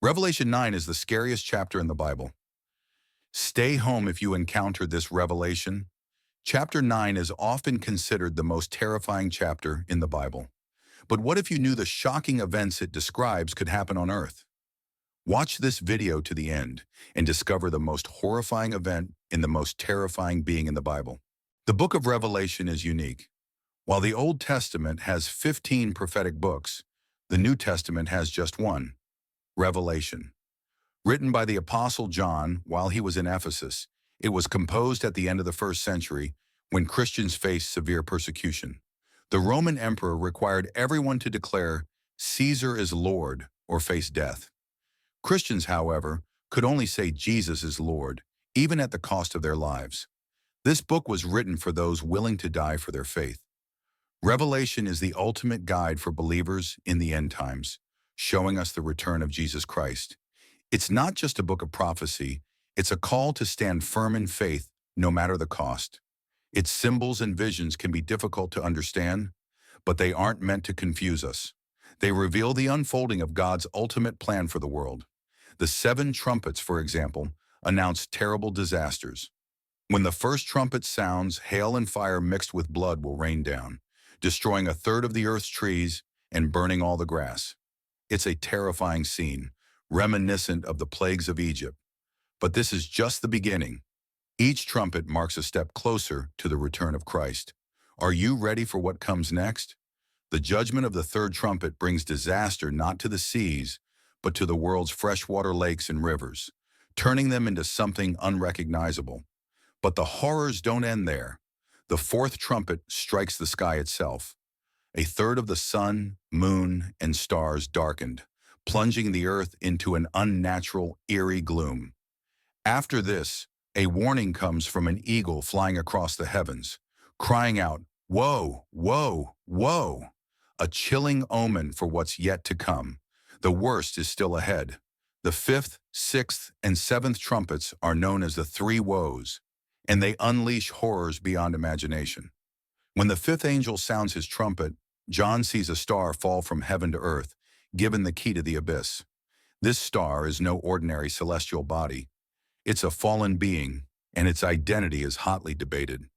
Revelation 9 is the scariest chapter in the Bible. Stay home if you encounter this revelation. Chapter 9 is often considered the most terrifying chapter in the Bible. But what if you knew the shocking events it describes could happen on Earth? Watch this video to the end and discover the most horrifying event in the most terrifying being in the Bible. The book of Revelation is unique. While the Old Testament has 15 prophetic books, the New Testament has just one, Revelation. Written by the Apostle John while he was in Ephesus, it was composed at the end of the first century when Christians faced severe persecution. The Roman emperor required everyone to declare Caesar is Lord or face death. Christians, however, could only say Jesus is Lord, even at the cost of their lives. This book was written for those willing to die for their faith. Revelation is the ultimate guide for believers in the end times, showing us the return of Jesus Christ. It's not just a book of prophecy, it's a call to stand firm in faith no matter the cost. Its symbols and visions can be difficult to understand, but they aren't meant to confuse us. They reveal the unfolding of God's ultimate plan for the world. The 7 trumpets, for example, announce terrible disasters. When the first trumpet sounds, hail and fire mixed with blood will rain down, destroying a third of the earth's trees and burning all the grass. It's a terrifying scene, reminiscent of the plagues of Egypt. But this is just the beginning. Each trumpet marks a step closer to the return of Christ. Are you ready for what comes next? The judgment of the third trumpet brings disaster not to the seas, but to the world's freshwater lakes and rivers, turning them into something unrecognizable. But the horrors don't end there. The fourth trumpet strikes the sky itself. A third of the sun, moon, and stars darkened, plunging the earth into an unnatural, eerie gloom. After this, a warning comes from an eagle flying across the heavens, crying out, "Woe, woe, woe!" A chilling omen for what's yet to come. The worst is still ahead. The 5th, 6th, and 7th trumpets are known as the 3 woes, and they unleash horrors beyond imagination. When the 5th angel sounds his trumpet, John sees a star fall from heaven to earth, given the key to the abyss. This star is no ordinary celestial body. It's a fallen being, and its identity is hotly debated.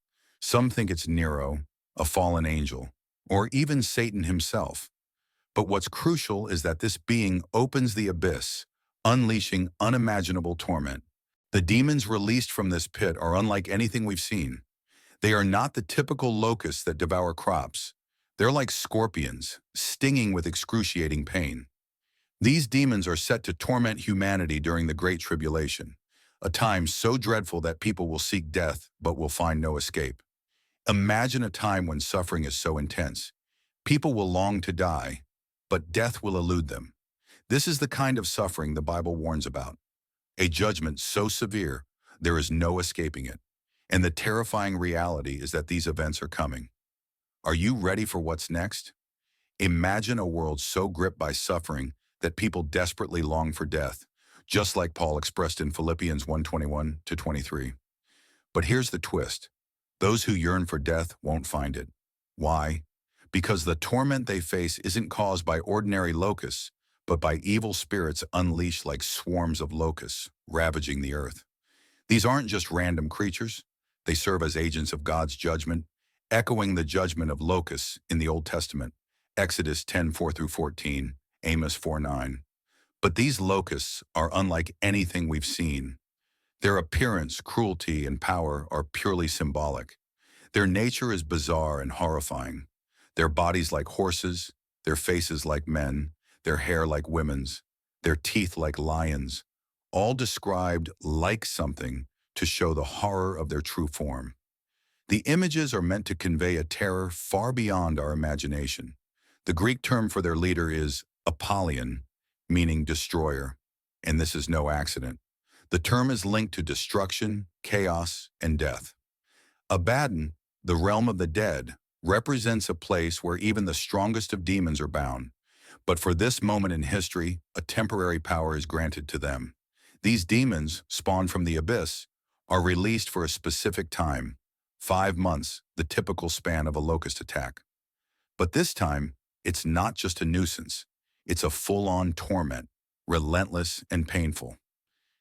Some think it's Nero, a fallen angel, or even Satan himself. But what's crucial is that this being opens the abyss, unleashing unimaginable torment. The demons released from this pit are unlike anything we've seen. They are not the typical locusts that devour crops. They're like scorpions, stinging with excruciating pain. These demons are set to torment humanity during the Great Tribulation, a time so dreadful that people will seek death but will find no escape. Imagine a time when suffering is so intense. People will long to die, but death will elude them. This is the kind of suffering the Bible warns about. A judgment so severe, there is no escaping it. And the terrifying reality is that these events are coming. Are you ready for what's next? Imagine a world so gripped by suffering that people desperately long for death, just like Paul expressed in Philippians 1:21-23. But here's the twist. Those who yearn for death won't find it. Why? Because the torment they face isn't caused by ordinary locusts, but by evil spirits unleashed like swarms of locusts, ravaging the earth. These aren't just random creatures. They serve as agents of God's judgment, echoing the judgment of locusts in the Old Testament, Exodus 10:4-14, Amos 4:9. But these locusts are unlike anything we've seen. Their appearance, cruelty, and power are purely symbolic. Their nature is bizarre and horrifying. Their bodies like horses, their faces like men, their hair like women's, their teeth like lions, all described like something to show the horror of their true form. The images are meant to convey a terror far beyond our imagination. The Greek term for their leader is Apollyon, meaning destroyer, and this is no accident. The term is linked to destruction, chaos, and death. Abaddon, the realm of the dead, represents a place where even the strongest of demons are bound. But for this moment in history, a temporary power is granted to them. These demons, spawned from the abyss, are released for a specific time, 5 months, the typical span of a locust attack. But this time, it's not just a nuisance. It's a full-on torment. relentless, and painful.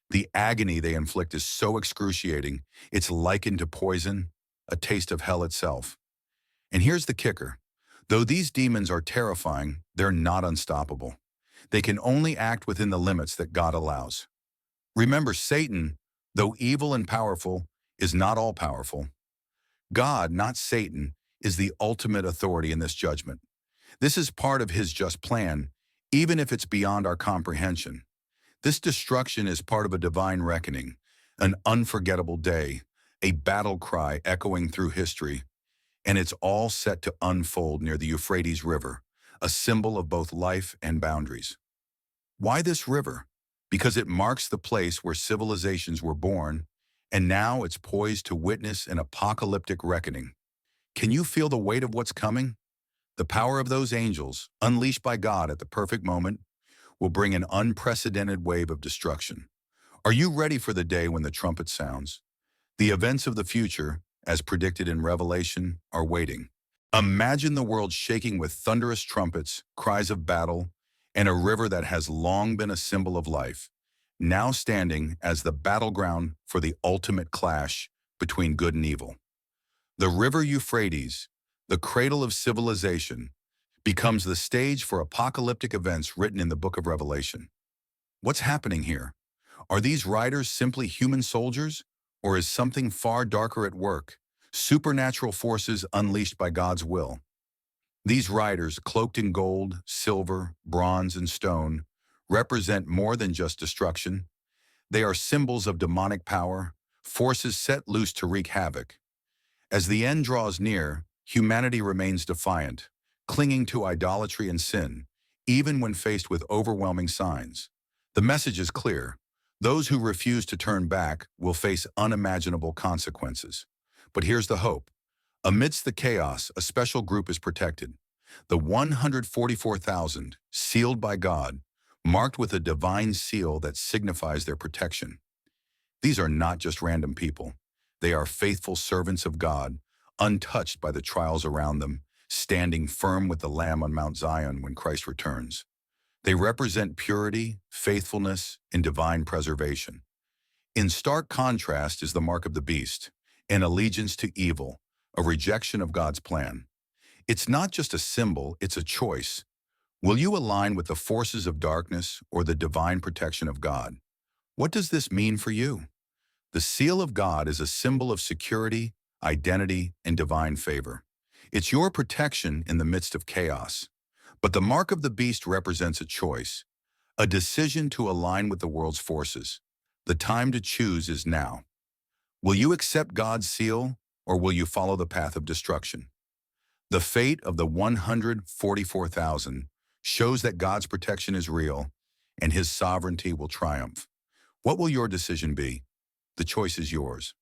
The agony they inflict is so excruciating, it's likened to poison, a taste of hell itself. And here's the kicker. Though these demons are terrifying, they're not unstoppable. They can only act within the limits that God allows. Remember, Satan, though evil and powerful, is not all-powerful. God, not Satan, is the ultimate authority in this judgment. This is part of his just plan, even if it's beyond our comprehension. This destruction is part of a divine reckoning, an unforgettable day, a battle cry echoing through history, and it's all set to unfold near the Euphrates River, a symbol of both life and boundaries. Why this river? Because it marks the place where civilizations were born, and now it's poised to witness an apocalyptic reckoning. Can you feel the weight of what's coming? The power of those angels, unleashed by God at the perfect moment, will bring an unprecedented wave of destruction. Are you ready for the day when the trumpet sounds? The events of the future, as predicted in Revelation, are waiting. Imagine the world shaking with thunderous trumpets, cries of battle, and a river that has long been a symbol of life, now standing as the battleground for the ultimate clash between good and evil. The river Euphrates, the cradle of civilization, becomes the stage for apocalyptic events written in the book of Revelation. What's happening here? Are these riders simply human soldiers, or is something far darker at work, supernatural forces unleashed by God's will? These riders, cloaked in gold, silver, bronze, and stone, represent more than just destruction. They are symbols of demonic power, forces set loose to wreak havoc. As the end draws near, humanity remains defiant, clinging to idolatry and sin, even when faced with overwhelming signs. The message is clear. Those who refuse to turn back will face unimaginable consequences. But here's the hope. Amidst the chaos, a special group is protected. The 144,000, sealed by God, marked with a divine seal that signifies their protection. These are not just random people. They are faithful servants of God, untouched by the trials around them, standing firm with the Lamb on Mount Zion when Christ returns. They represent purity, faithfulness, and divine preservation. In stark contrast is the mark of the beast, an allegiance to evil, a rejection of God's plan. It's not just a symbol, it's a choice. Will you align with the forces of darkness or the divine protection of God? What does this mean for you? The seal of God is a symbol of security, identity, and divine favor. It's your protection in the midst of chaos. But the mark of the beast represents a choice, a decision to align with the world's forces. The time to choose is now. Will you accept God's seal, or will you follow the path of destruction? The fate of the 144,000 shows that God's protection is real, and his sovereignty will triumph. What will your decision be? The choice is yours.